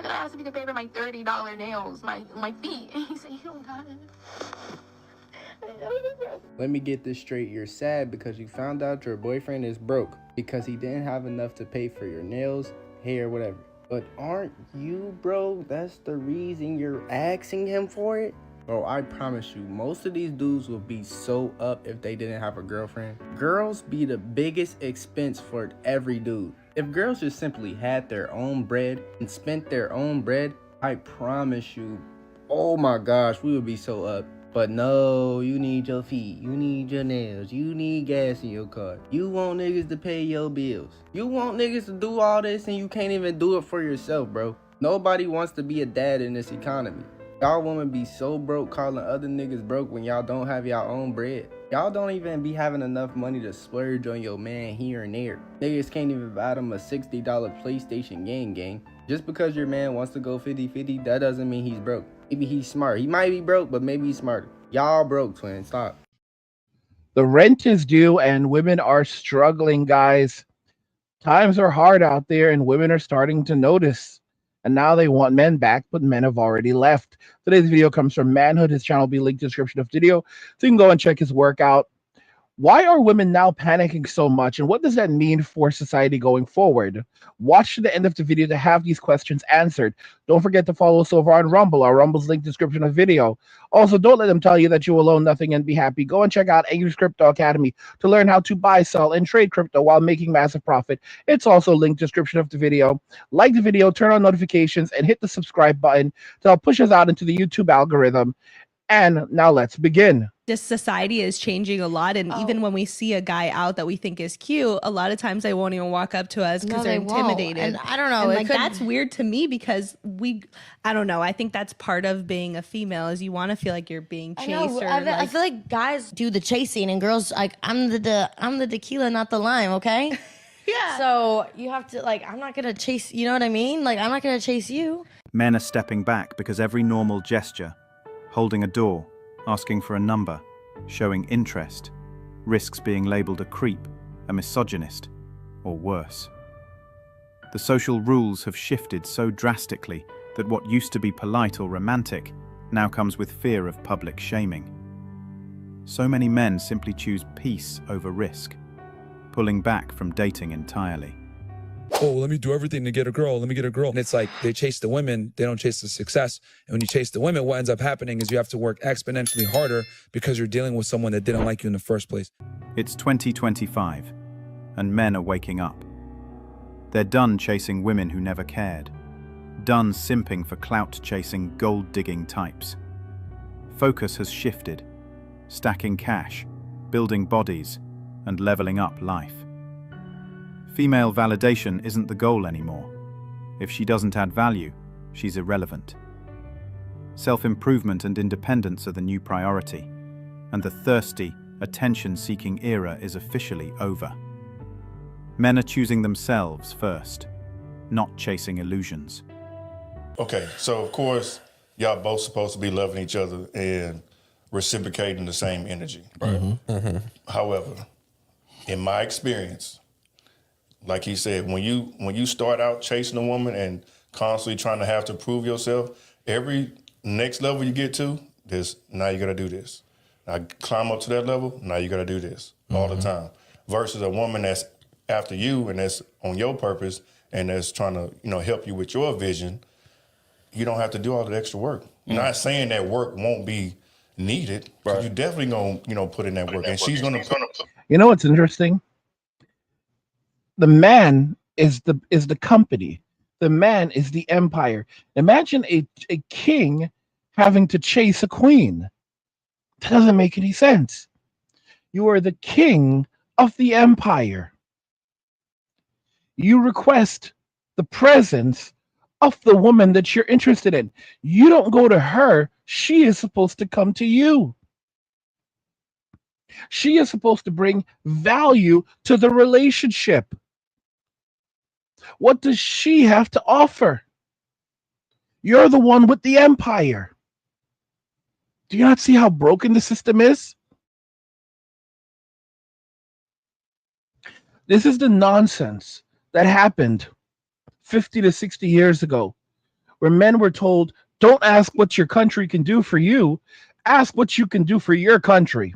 And then I asked if he could pay for my $30 nails, my feet. And he said, you don't got it. Let me get this straight. You're sad because you found out your boyfriend is broke because he didn't have enough to pay for your nails, hair, whatever. But aren't you broke? That's the reason you're asking him for it? Bro, I promise you, most of these dudes would be so up if they didn't have a girlfriend. Girls be the biggest expense for every dude. If girls just simply had their own bread and spent their own bread, I promise you, oh my gosh, we would be so up. But no, you need your feet, you need your nails, you need gas in your car. You want niggas to pay your bills. You want niggas to do all this and you can't even do it for yourself, bro. Nobody wants to be a dad in this economy. Y'all women be so broke calling other niggas broke when y'all don't have y'all own bread. Y'all don't even be having enough money to splurge on your man here and there. Niggas can't even buy them a $60 PlayStation game. Just because your man wants to go 50-50, that doesn't mean he's broke. Maybe he's smart. He might be broke, but maybe he's smarter. Y'all broke, twin. Stop. The rent is due and women are struggling, guys. Times are hard out there and women are starting to notice. And now they want men back, but men have already left. Today's video comes from Manhood. His channel will be linked in the description of the video, so you can go and check his work out. Why are women now panicking so much, and what does that mean for society going forward? Watch to the end of the video to have these questions answered. Don't forget to follow us over on Rumble. Our Rumble's linked in the description of the video. Also, don't let them tell you that you will own nothing and be happy. Go and check out Angus Crypto Academy to learn how to buy, sell, and trade crypto while making massive profit. It's also linked in the description of the video. Like the video, turn on notifications, and hit the subscribe button to help push us out into the YouTube algorithm. And now let's begin. This society is changing a lot, and even when we see a guy out that we think is cute, a lot of times they won't even walk up to us because they're intimidated. And I don't know, and like that's weird to me because I don't know. I think that's part of being a female is you want to feel like you're being chased. I feel like guys do the chasing and girls like I'm the tequila, not the lime. Okay. Yeah. So you have to I'm not gonna chase. You know what I mean? Like I'm not gonna chase you. Men are stepping back because every normal gesture, holding a door, asking for a number, showing interest, risks being labelled a creep, a misogynist, or worse. The social rules have shifted so drastically that what used to be polite or romantic now comes with fear of public shaming. So many men simply choose peace over risk, pulling back from dating entirely. Oh, let me do everything to get a girl. Let me get a girl. And it's like they chase the women. They don't chase the success. And when you chase the women, what ends up happening is you have to work exponentially harder because you're dealing with someone that didn't like you in the first place. It's 2025, and men are waking up. They're done chasing women who never cared. Done simping for clout-chasing, gold-digging types. Focus has shifted, stacking cash, building bodies, and leveling up life. Female validation isn't the goal anymore. If she doesn't add value, she's irrelevant. Self-improvement and independence are the new priority, and the thirsty, attention-seeking era is officially over. Men are choosing themselves first, not chasing illusions. Okay, so of course, y'all both supposed to be loving each other and reciprocating the same energy, right? However, in my experience, like he said, when you start out chasing a woman and constantly trying to have to prove yourself, every next level you get to, now you gotta do this. Now climb up to that level, now you gotta do this all the time. Versus a woman that's after you and that's on your purpose and that's trying to, help you with your vision, you don't have to do all the extra work. Not saying that work won't be needed, but you're definitely gonna, put in that work. And she's gonna put. You know what's interesting? The man is the company. The man is the empire. Imagine a king having to chase a queen. That doesn't make any sense. You are the king of the empire. You request the presence of the woman that you're interested in. You don't go to her. She is supposed to come to you. She is supposed to bring value to the relationship. What does she have to offer? You're the one with the empire. Do you not see how broken the system is? This is the nonsense that happened 50 to 60 years ago where men were told, don't ask what your country can do for you, ask what you can do for your country.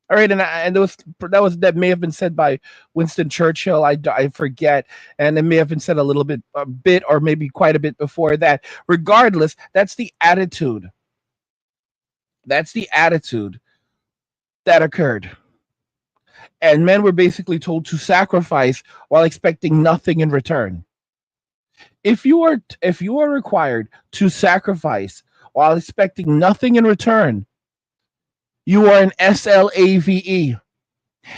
All right, and that may have been said by Winston Churchill. I forget, and it may have been said a bit, or maybe quite a bit before that. Regardless, that's the attitude. That's the attitude that occurred, and men were basically told to sacrifice while expecting nothing in return. If you are required to sacrifice while expecting nothing in return, you are an SLAVE.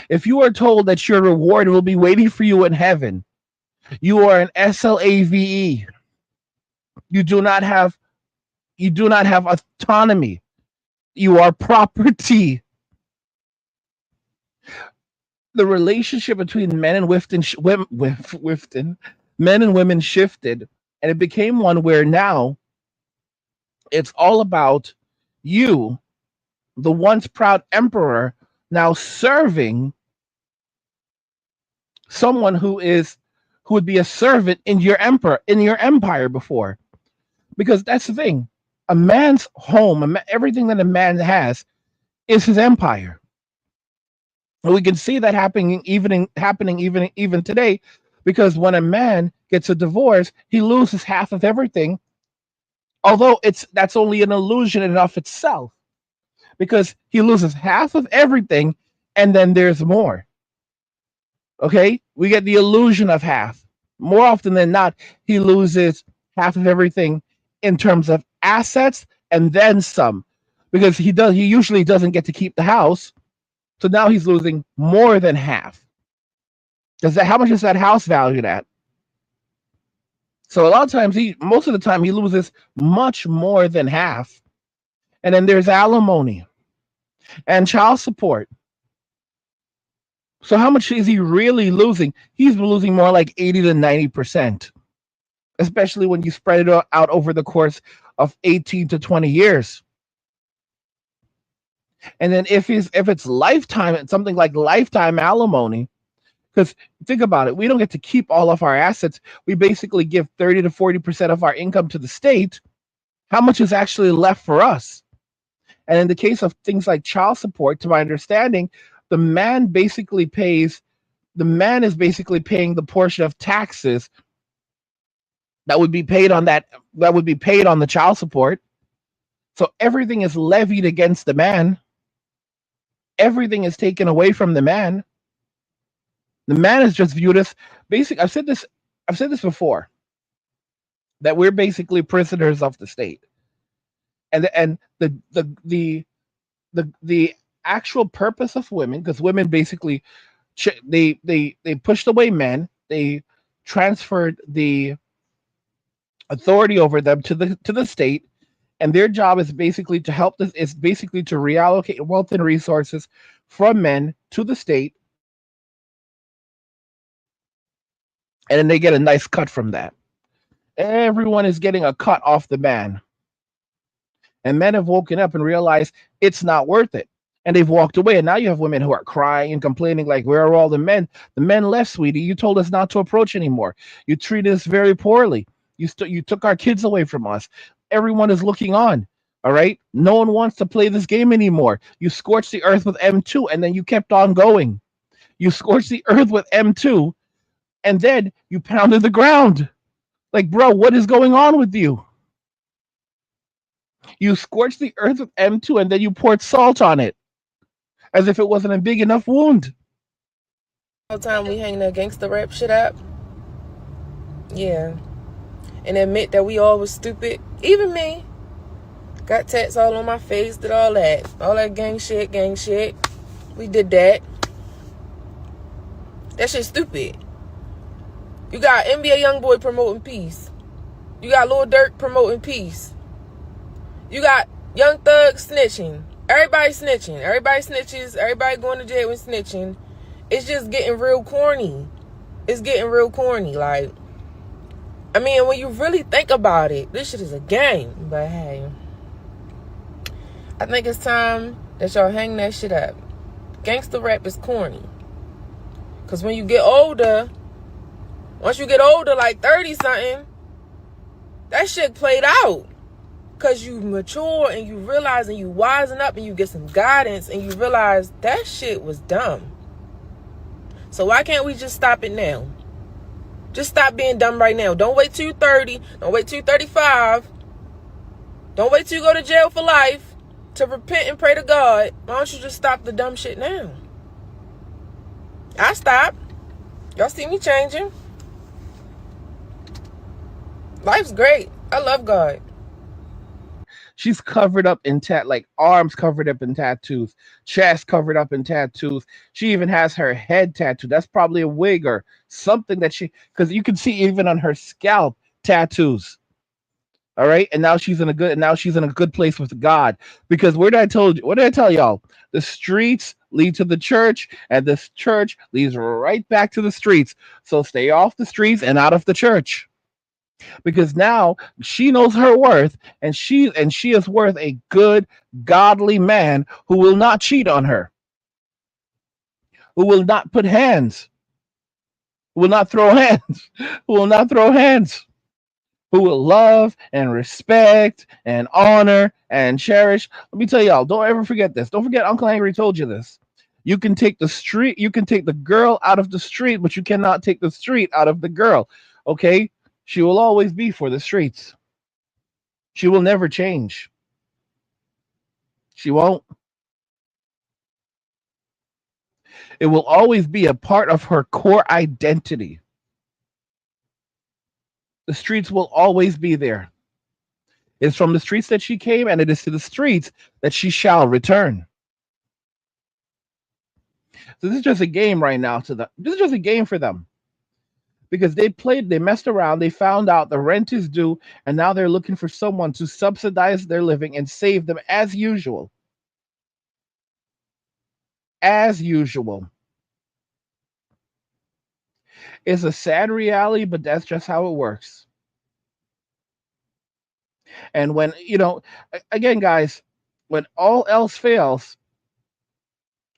If you are told that your reward will be waiting for you in heaven, you are an SLAVE. You do not have autonomy. You are property. The relationship between men and men and women shifted, and it became one where now it's all about you, the once proud emperor, now serving someone who would be a servant in your empire before. Because that's the thing, a man's home, everything that a man has is his empire. And we can see that happening even today, because when a man gets a divorce, he loses half of everything. Although that's only an illusion in and of itself, because he loses half of everything and then there's more. Okay, we get the illusion of half. More often than not, he loses half of everything in terms of assets and then some, because he usually doesn't get to keep the house. So now he's losing more than half. How much is that house valued at? So a lot of times, most of the time, he loses much more than half. And then there's alimony and child support. So how much is he really losing? He's losing more like 80 to 90%, especially when you spread it out over the course of 18 to 20 years. And then if it's lifetime, something like lifetime alimony, because think about it, we don't get to keep all of our assets. We basically give 30 to 40% of our income to the state. How much is actually left for us? And in the case of things like child support, to my understanding, the man is basically paying the portion of taxes that would be paid on the child support. So everything is levied against the man. Everything is taken away from the man. The man is just viewed as basic. I've said this before, that we're basically prisoners of the state. And the actual purpose of women, because women basically they pushed away men, they transferred the authority over them to the state, and their job is basically to reallocate wealth and resources from men to the state, and then they get a nice cut from that. Everyone is getting a cut off the man. And men have woken up and realized it's not worth it. And they've walked away. And now you have women who are crying and complaining, like, where are all the men? The men left, sweetie. You told us not to approach anymore. You treated us very poorly. You took our kids away from us. Everyone is looking on. All right. No one wants to play this game anymore. You scorched the earth with M2, and then you kept on going. You scorched the earth with M2, and then you pounded the ground. Like, bro, what is going on with you? You scorched the earth with M2, and then you poured salt on it, as if it wasn't a big enough wound. All the time we hang that gangster rap shit up. Yeah. And admit that we all was stupid. Even me. Got tats all on my face, did all that. All that gang shit. We did that. That shit's stupid. You got NBA Youngboy promoting peace. You got Lil Durk promoting peace. You got Young Thug snitching. Everybody snitching. Everybody snitches. Everybody going to jail and snitching. It's just getting real corny. It's getting real corny. Like, I mean, when you really think about it, this shit is a game. But hey, I think it's time that y'all hang that shit up. Gangster rap is corny. Because when you get older, once you get older, like 30-something, That shit played out. Because you mature and you realize and you wisen up and you get some guidance and you realize that shit was dumb. So why can't we just stop it now? Just stop being dumb right now. Don't wait till you're 30. Don't wait till you're 35. Don't wait till you go to jail for life to repent and pray to God. Why don't you just stop the dumb shit now? I stopped. Y'all see me changing. Life's great. I love God. She's covered up in like arms covered up in tattoos, chest covered up in tattoos. She even has her head tattooed. That's probably a wig or something that because you can see even on her scalp tattoos. All right, and now she's in a good place with God, because what did I tell y'all? The streets lead to the church, and this church leads right back to the streets. So stay off the streets and out of the church. Because now she knows her worth, and she is worth a good, godly man who will not cheat on her, who will not put hands, who will not throw hands, who will not throw hands, who will love and respect and honor and cherish. Let me tell y'all, don't ever forget this. Don't forget Uncle Henry told you this. You can take the girl out of the street, but you cannot take the street out of the girl. Okay? She will always be for the streets. She will never change. She won't. It will always be a part of her core identity. The streets will always be there. It's from the streets that she came, and it is to the streets that she shall return. So this is just a game right now to them. This is just a game for them. Because they messed around, they found out the rent is due, and now they're looking for someone to subsidize their living and save them as usual. As usual. It's a sad reality, but that's just how it works. And when, again, guys, when all else fails,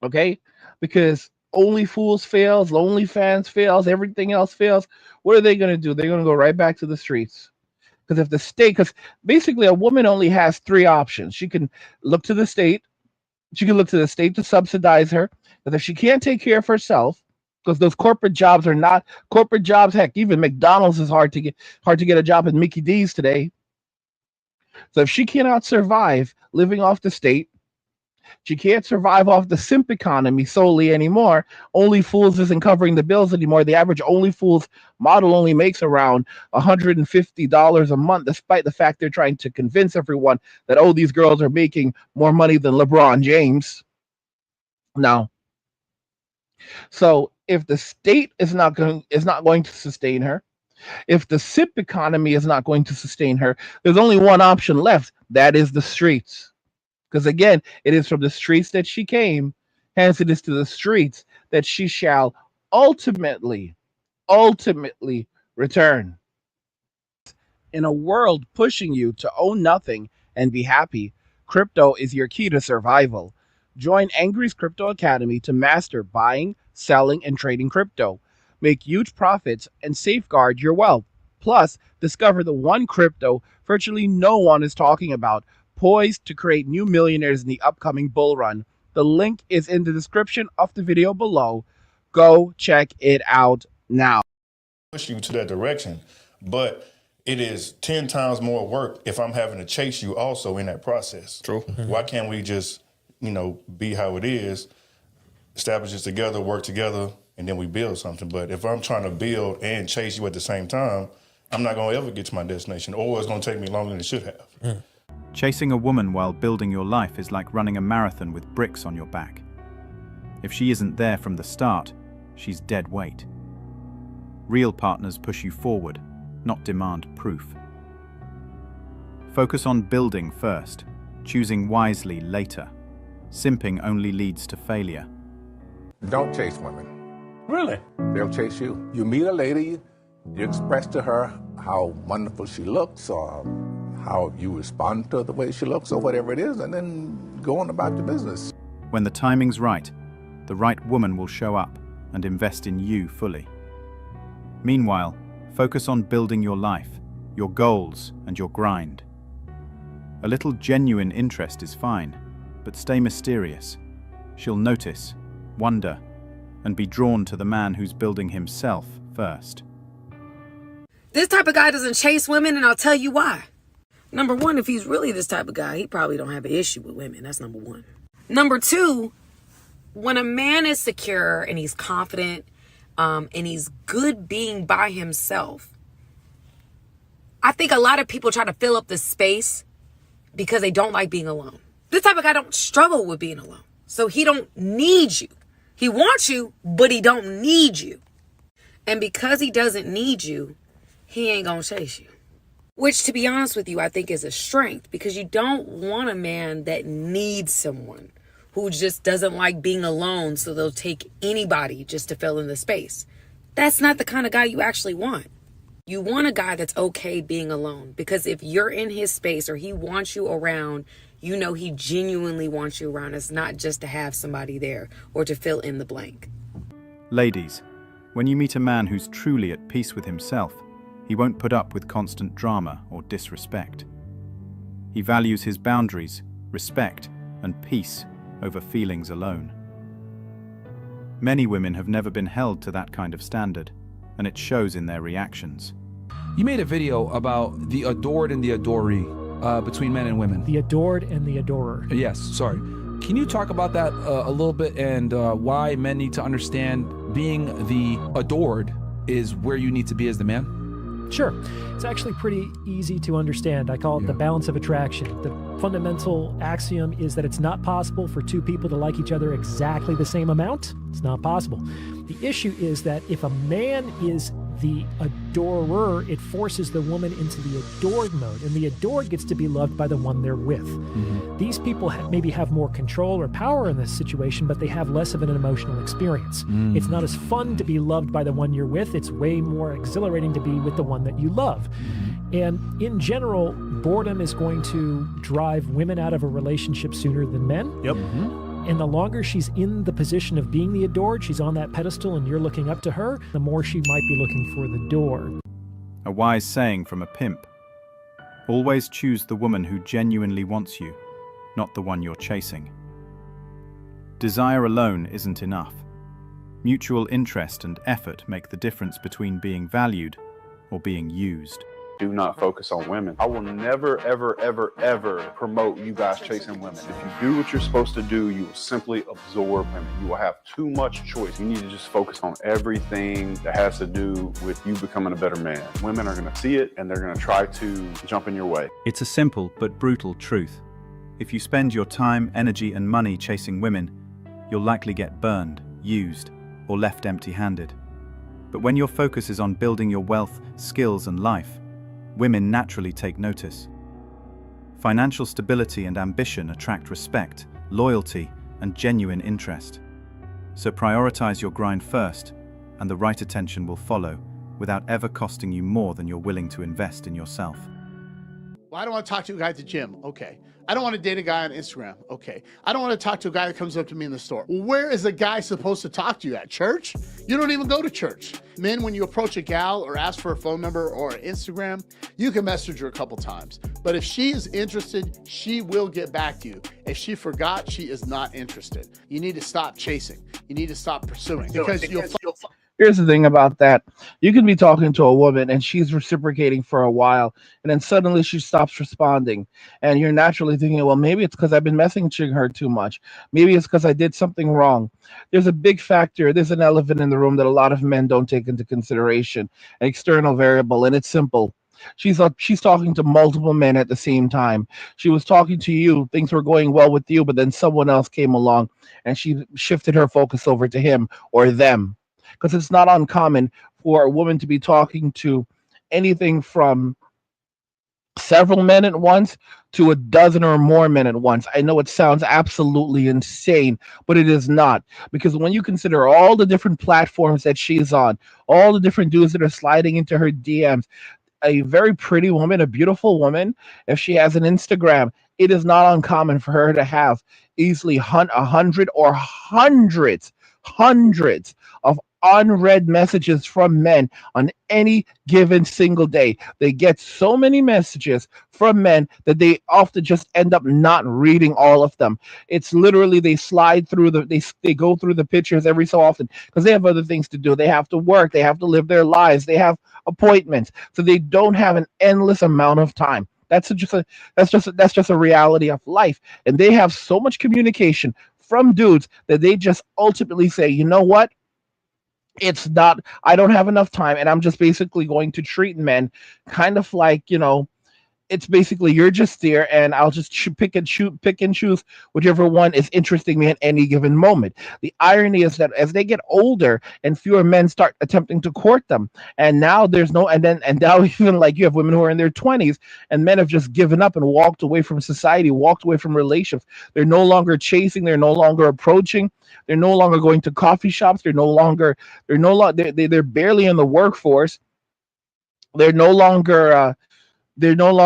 okay, because Only Fools fails, OnlyFans fails, everything else fails, what are they going to do? They're going to go right back to the streets. Because basically a woman only has three options. She can look to the state. She can look to the state to subsidize her. But if she can't take care of herself, because those corporate jobs are not corporate jobs, heck, even McDonald's is hard to get a job at Mickey D's today. So if she cannot survive living off the state, she can't survive off the simp economy solely anymore. Only Fools isn't covering the bills anymore. The average Only Fools model only makes around $150 a month, despite the fact they're trying to convince everyone that, oh, these girls are making more money than LeBron James. No. So if the state is not going to sustain her, if the simp economy is not going to sustain her, there's only one option left. That is the streets. Because again, it is from the streets that she came, hence it is to the streets that she shall ultimately return. In a world pushing you to own nothing and be happy, crypto is your key to survival. Join Angry's Crypto Academy to master buying, selling, and trading crypto. Make huge profits and safeguard your wealth. Plus, discover the one crypto virtually no one is talking about, poised to create new millionaires in the upcoming bull run. The link is in the description of the video below. Go check it out now. Push you to that direction, but it is 10 times more work if I'm having to chase you also in that process. True. Why can't we just, be how it is, establish this together, work together, and then we build something? But if I'm trying to build and chase you at the same time, I'm not going to ever get to my destination, or it's going to take me longer than it should have. Chasing a woman while building your life is like running a marathon with bricks on your back. If she isn't there from the start, she's dead weight. Real partners push you forward, not demand proof. Focus on building first, choosing wisely later. Simping only leads to failure. Don't chase women. Really? They'll chase you. You meet a lady, you express to her how wonderful she looks, or how you respond to the way she looks, or whatever it is, and then go on about your business. When the timing's right, the right woman will show up and invest in you fully. Meanwhile, focus on building your life, your goals, and your grind. A little genuine interest is fine, but stay mysterious. She'll notice, wonder, and be drawn to the man who's building himself first. This type of guy doesn't chase women, and I'll tell you why. Number one, if he's really this type of guy, he probably don't have an issue with women. That's number one. Number two, when a man is secure and he's confident, and he's good being by himself, I think a lot of people try to fill up the space because they don't like being alone. This type of guy don't struggle with being alone. So he don't need you. He wants you, but he don't need you. And because he doesn't need you, he ain't gonna chase you. Which, to be honest with you, I think is a strength, because you don't want a man that needs someone, who just doesn't like being alone, so they'll take anybody just to fill in the space. That's not the kind of guy you actually want. You want a guy that's okay being alone, because if you're in his space or he wants you around, you know he genuinely wants you around. It's not just to have somebody there or to fill in the blank. Ladies, when you meet a man who's truly at peace with himself, he won't put up with constant drama or disrespect. He values his boundaries, respect, and peace over feelings alone. Many women have never been held to that kind of standard, and it shows in their reactions. You made a video about the adored and the adoree between men and women. The adored and the adorer. Yes, sorry. Can you talk about that a little bit, and why men need to understand being the adored is where you need to be as the man? Sure. It's actually pretty easy to understand. I call it the balance of attraction. The fundamental axiom is that it's not possible for two people to like each other exactly the same amount. It's not possible. The issue is that if a man is the adorer, it forces the woman into the adored mode, and the adored gets to be loved by the one they're with. Mm-hmm. These people maybe have more control or power in this situation, but they have less of an emotional experience. Mm. It's not as fun to be loved by the one you're with. It's way more exhilarating to be with the one that you love. Mm-hmm. And in general, boredom is going to drive women out of a relationship sooner than men. Yep. Mm-hmm. And the longer she's in the position of being the adored, she's on that pedestal and you're looking up to her, the more she might be looking for the door. A wise saying from a pimp. Always choose the woman who genuinely wants you, not the one you're chasing. Desire alone isn't enough. Mutual interest and effort make the difference between being valued or being used. Do not focus on women. I will never, ever, ever, ever promote you guys chasing women. If you do what you're supposed to do, you will simply absorb women. You will have too much choice. You need to just focus on everything that has to do with you becoming a better man. Women are going to see it and they're going to try to jump in your way. It's a simple but brutal truth. If you spend your time, energy, and money chasing women, you'll likely get burned, used, or left empty-handed. But when your focus is on building your wealth, skills, and life, women naturally take notice. Financial stability and ambition attract respect, loyalty, and genuine interest. So prioritize your grind first, and the right attention will follow, without ever costing you more than you're willing to invest in yourself. Well, I don't want to talk to a guy at the gym. Okay. I don't want to date a guy on Instagram. Okay. I don't want to talk to a guy that comes up to me in the store. Well, where is a guy supposed to talk to you at? Church? You don't even go to church. Men, when you approach a gal or ask for a phone number or an Instagram, you can message her a couple times. But if she is interested, she will get back to you. If she forgot, she is not interested. You need to stop chasing. You need to stop pursuing, because you'll Here's the thing about that. You can be talking to a woman and she's reciprocating for a while, and then suddenly she stops responding. And you're naturally thinking, well, maybe it's because I've been messaging her too much. Maybe it's because I did something wrong. There's a big factor. There's an elephant in the room that a lot of men don't take into consideration, an external variable, and it's simple. She's talking to multiple men at the same time. She was talking to you, things were going well with you, but then someone else came along and she shifted her focus over to him or them. Because it's not uncommon for a woman to be talking to anything from several men at once to a dozen or more men at once. I know it sounds absolutely insane, but it is not. Because when you consider all the different platforms that she's on, all the different dudes that are sliding into her DMs, a very pretty woman, a beautiful woman, if she has an Instagram, it is not uncommon for her to have easily 100 or hundreds of unread messages from men on any given single day. They get so many messages from men that they often just end up not reading all of them. It's literally they slide through they go through the pictures every so often because they have other things to do. They have to work, they have to live their lives, they have appointments. So they don't have an endless amount of time. That's just a reality of life. And they have so much communication from dudes that they just ultimately say, you know what? It's not, I don't have enough time, and I'm just basically going to treat men kind of like, it's basically you're just there, and I'll just pick and choose whichever one is interesting me at any given moment. The irony is that as they get older and fewer men start attempting to court them, and now there's no, and now even like you have women who are in their 20s, and men have just given up and walked away from society, walked away from relationships. They're no longer chasing, they're no longer approaching, they're no longer going to coffee shops, they're barely in the workforce. They're no longer they're not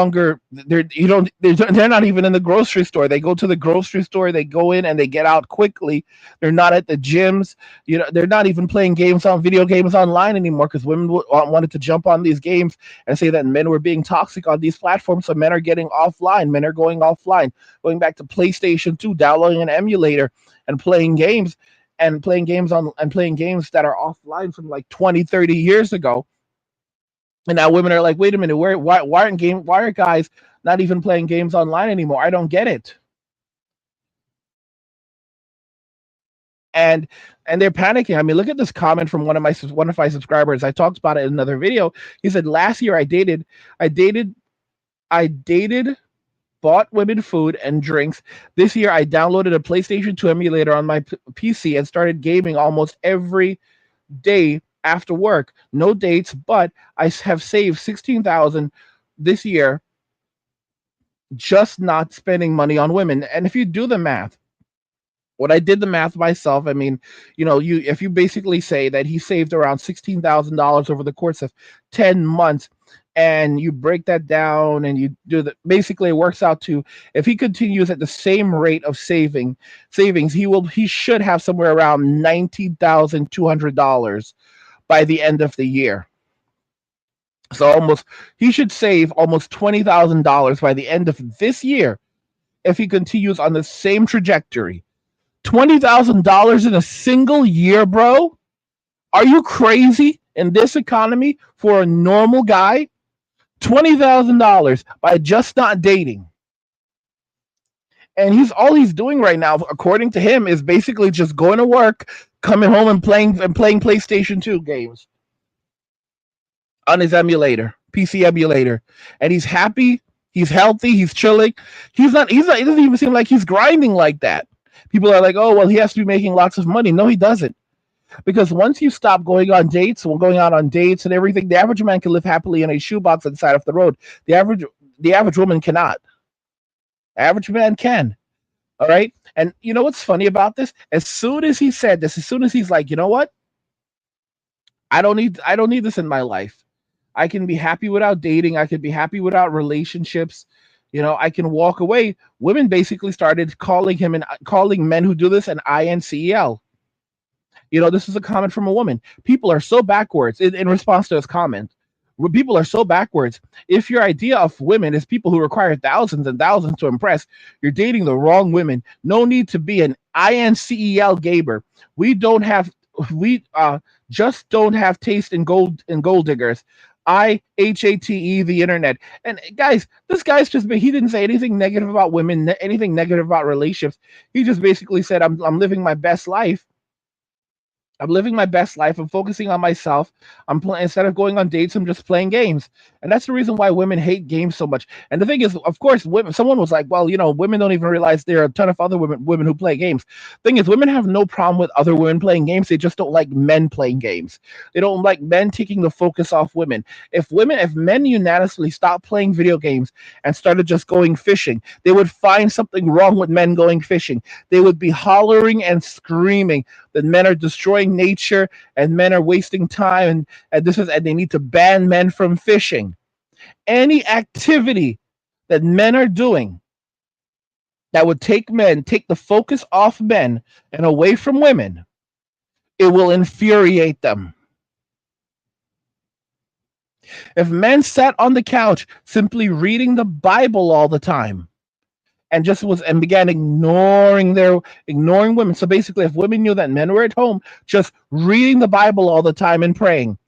even in the grocery store. They go to the grocery store, they go in and they get out quickly. They're not at the gyms. They're not even playing video games online anymore because women wanted to jump on these games and say that men were being toxic on these platforms. So men are getting offline. Men are going offline, going back to PlayStation 2, downloading an emulator and playing games that are offline from like 20, 30 years ago. And now women are like, wait a minute, why are guys not even playing games online anymore? I don't get it. And they're panicking. I mean, look at this comment from one of my subscribers. I talked about it in another video. He said, last year I dated, bought women food and drinks. This year I downloaded a PlayStation 2 emulator on my PC and started gaming almost every day after work. No dates, but I have saved $16,000 this year just not spending money on women. And if you do the math, when I did the math myself, I mean, if you basically say that he saved around $16,000 over the course of 10 months, and you break that down and you do that, basically it works out to, if he continues at the same rate of savings, he should have somewhere around $19,200 by the end of the year. So he should save almost $20,000 by the end of this year if he continues on the same trajectory. $20,000 in a single year, bro? Are you crazy in this economy for a normal guy? $20,000 by just not dating. And all he's doing right now, according to him, is basically just going to work, coming home and playing PlayStation 2 games on his PC emulator. And he's happy, he's healthy, he's chilling. He doesn't even seem like he's grinding like that. People are like, oh, well, he has to be making lots of money. No, he doesn't. Because once you stop going out on dates and everything, the average man can live happily in a shoebox on the side of the road. The average woman cannot. Average man can. All right. And you know what's funny about this? As soon as he said this, as soon as he's like, you know what? I don't need this in my life. I can be happy without dating. I can be happy without relationships. I can walk away. Women basically started calling men who do this an INCEL. This is a comment from a woman. People are so backwards in response to this comment. People are so backwards. If your idea of women is people who require thousands and thousands to impress, you're dating the wrong women. No need to be an INCEL gamer. We just don't have taste in gold diggers. IHATE, the internet. And guys, this guy's he didn't say anything negative about women, anything negative about relationships. He just basically said, I'm living my best life. I'm living my best life. I'm focusing on myself. Instead of going on dates, I'm just playing games. And that's the reason why women hate games so much. And the thing is, of course, someone was like, well, women don't even realize there are a ton of other women who play games. Thing is, women have no problem with other women playing games. They just don't like men playing games. They don't like men taking the focus off women. If men unanimously stopped playing video games and started just going fishing, they would find something wrong with men going fishing. They would be hollering and screaming that men are destroying nature and men are wasting time and they need to ban men from fishing. Any activity that men are doing that would take the focus off men and away from women It will infuriate them. If men sat on the couch simply reading the Bible all the time and began ignoring women. So basically, if women knew that men were at home just reading the Bible all the time and praying,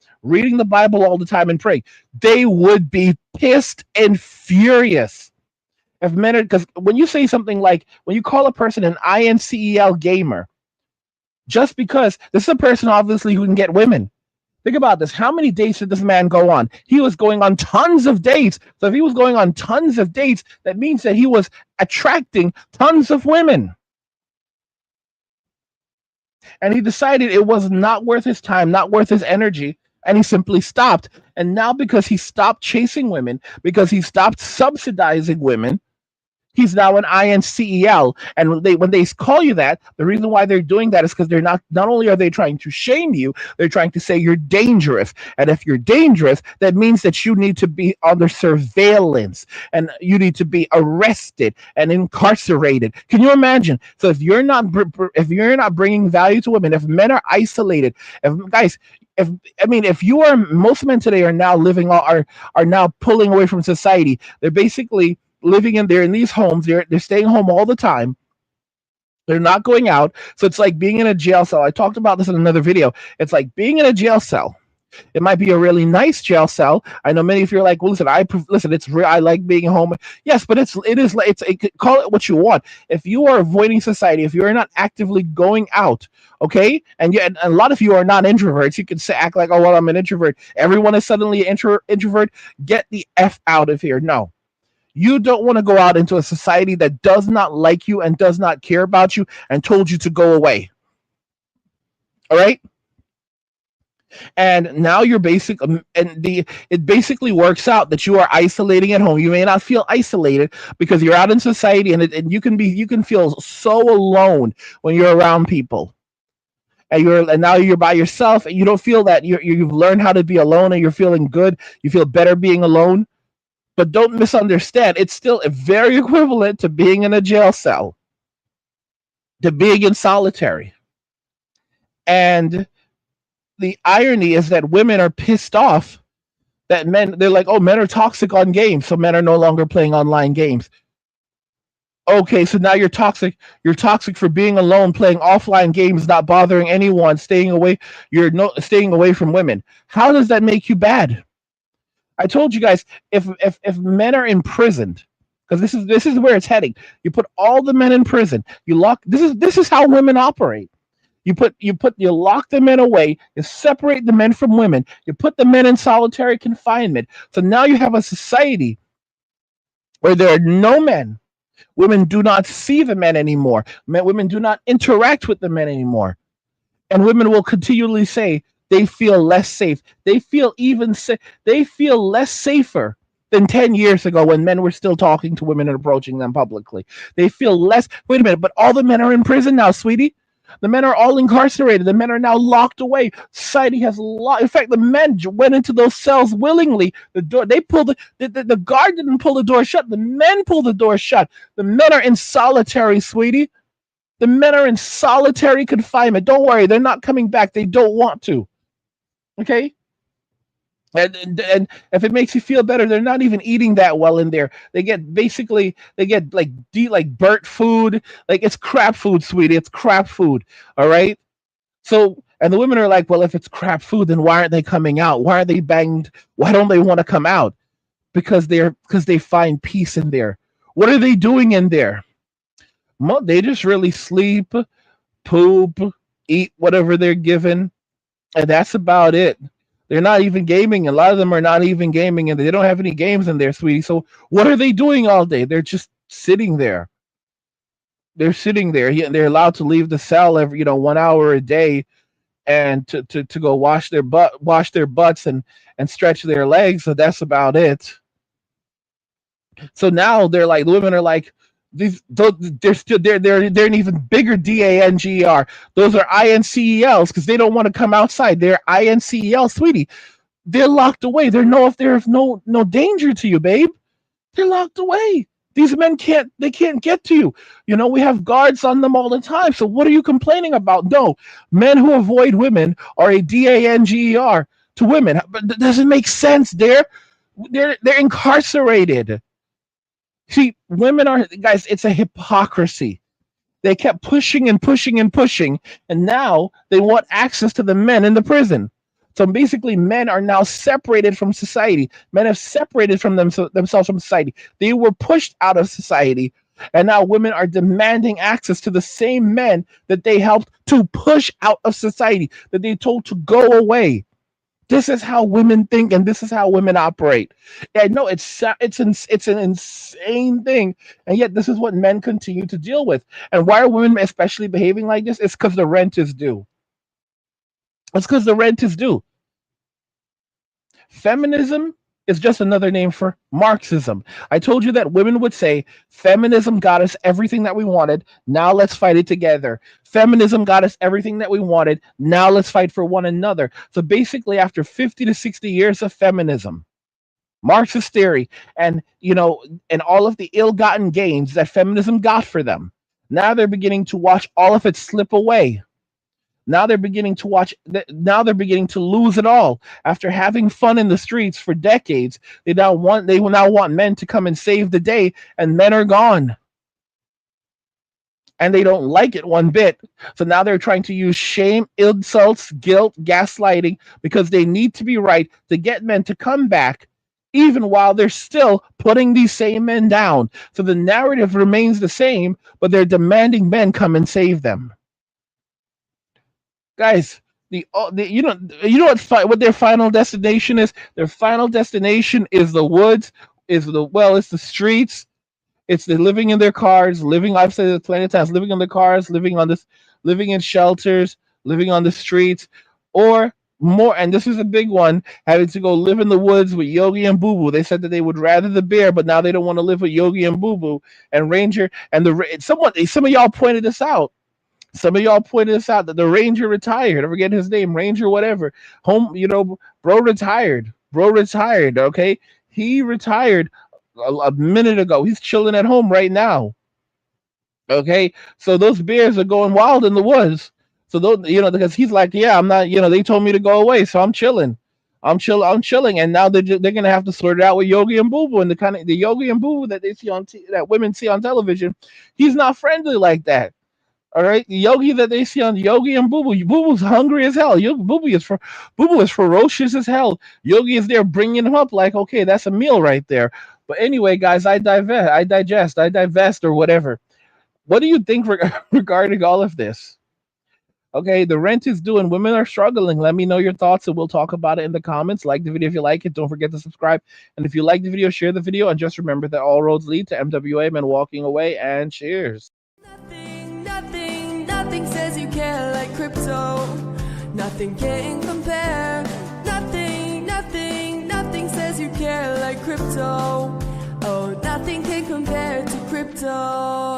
they would be pissed and furious. If men are, because when you say something like, when you call a person an INCEL gamer, just because this is a person obviously who can get women. Think about this. How many dates did this man go on? He was going on tons of dates. So if he was going on tons of dates, that means that he was attracting tons of women. And he decided it was not worth his time, not worth his energy, and he simply stopped. And now, because he stopped chasing women, because he stopped subsidizing women, he's now an INCEL. And when they call you that, the reason why they're doing that is because they're not only are they trying to shame you, they're trying to say you're dangerous. And if you're dangerous, that means that you need to be under surveillance and you need to be arrested and incarcerated. Can you imagine? So if you're not bringing value to women, if men are isolated, if you are, most men today are now are now pulling away from society. They're basically living in these homes. They're staying home all the time. They're not going out. So it's like being in a jail cell. I talked about this in another video. It's like being in a jail cell. It might be a really nice jail cell. I know many of you are like, well, listen, it's real. I like being home. Yes, but call it what you want. If you are avoiding society, if you are not actively going out, okay, and a lot of you are not introverts. You can act like, oh, well, I'm an introvert. Everyone is suddenly an introvert. Get the F out of here. No. You don't want to go out into a society that does not like you and does not care about you and told you to go away. All right? And now you're it basically works out that you are isolating at home. You may not feel isolated because you're out in society, and you can feel so alone when you're around people. And now you're by yourself, and you don't feel that you've learned how to be alone, and you're feeling good. You feel better being alone. But don't misunderstand. It's still very equivalent to being in a jail cell, to being in solitary. And the irony is that women are pissed off that they're like, oh, men are toxic on games, so men are no longer playing online games. Okay, so now you're toxic. You're toxic for being alone, playing offline games, not bothering anyone, staying away from women. How does that make you bad? I told you guys, if men are imprisoned, because this is where it's heading. You put all the men in prison. You lock. This is how women operate. You lock the men away. You separate the men from women. You put the men in solitary confinement. So now you have a society where there are no men. Women do not see the men anymore. Women do not interact with the men anymore, and women will continually say they feel less safe. They feel less safer than 10 years ago when men were still talking to women and approaching them publicly. They feel less. Wait a minute, but all the men are in prison now, sweetie. The men are all incarcerated. The men are now locked away. Society has locked. In fact, the men went into those cells willingly. The guard didn't pull the door shut. The men pulled the door shut. The men are in solitary, sweetie. The men are in solitary confinement. Don't worry, they're not coming back. They don't want to. Okay, and if it makes you feel better, they're not even eating that well in there. They get like burnt food, like it's crap food, sweetie. It's crap food. All right. So, and the women are like, well, if it's crap food, then why aren't they coming out? Why are they banged? Why don't they want to come out? Because they find peace in there. What are they doing in there? They just really sleep, poop, eat whatever they're given. And that's about it. They're not even gaming. A lot of them are not even gaming, and they don't have any games in there, sweetie. So what are they doing all day? They're just sitting there. They're sitting there. They're allowed to leave the cell every 1 hour a day, and to go wash their butts and stretch their legs. So that's about it. So now they're like, the women are like, they're an even bigger DANGER. Those are INCELs because they don't want to come outside. They're INCEL, sweetie. They're locked away. There's no danger to you, babe. They're locked away. These men can't get to you. We have guards on them all the time. So what are you complaining about? No, men who avoid women are a danger to women. But that doesn't make sense. They're incarcerated. See, women are, guys, it's a hypocrisy. They kept pushing and pushing and pushing, and now they want access to the men in the prison. So basically, men are now separated from society. Men have separated from themselves from society. They were pushed out of society, and now women are demanding access to the same men that they helped to push out of society, that they told to go away. This is how women think, and this is how women operate. I know it's an insane thing, and yet this is what men continue to deal with. And why are women especially behaving like this? It's because the rent is due. It's because the rent is due. Feminism is just another name for Marxism. I told you that women would say, feminism got us everything that we wanted. Now let's fight it together. Feminism got us everything that we wanted. Now let's fight for one another. So basically, after 50 to 60 years of feminism, Marxist theory, and all of the ill-gotten gains that feminism got for them, now they're beginning to watch all of it slip away. Now they're beginning to lose it all. After having fun in the streets for decades, they will now want men to come and save the day, and men are gone. And they don't like it one bit. So now they're trying to use shame, insults, guilt, gaslighting, because they need to be right to get men to come back, even while they're still putting these same men down. So the narrative remains the same, but they're demanding men come and save them. Guys, you know what their final destination is? Their final destination is the woods, it's the streets, it's the living in their cars, I've said it plenty of times, living in their cars, living in shelters, living on the streets, or more, and this is a big one, having to go live in the woods with Yogi and Boo Boo. They said that they would rather the bear, but now they don't want to live with Yogi and Boo Boo and Ranger. And some of y'all pointed this out. That the Ranger retired. I forget his name, Ranger whatever. Bro retired. Okay, he retired a minute ago. He's chilling at home right now. Okay, so those bears are going wild in the woods. So those, because he's like, yeah, I'm not. They told me to go away, so I'm chilling. I'm chilling, and now they're gonna have to sort it out with Yogi and Boo Boo, and the Yogi and Boo Boo that they see that women see on television. He's not friendly like that. All right, Yogi that they see on Yogi and Boo Boo. Boo Boo's hungry as hell. Boo Boo is ferocious as hell. Yogi is there bringing him up like, okay, that's a meal right there. But anyway, guys, I divest, or whatever. What do you think regarding all of this? Okay, the rent is due and women are struggling. Let me know your thoughts and we'll talk about it in the comments. Like the video if you like it. Don't forget to subscribe. And if you like the video, share the video. And just remember that all roads lead to MWA Men Walking Away. And cheers. Nothing says you care like crypto. Nothing can compare. Nothing says you care like crypto. Oh, nothing can compare to crypto.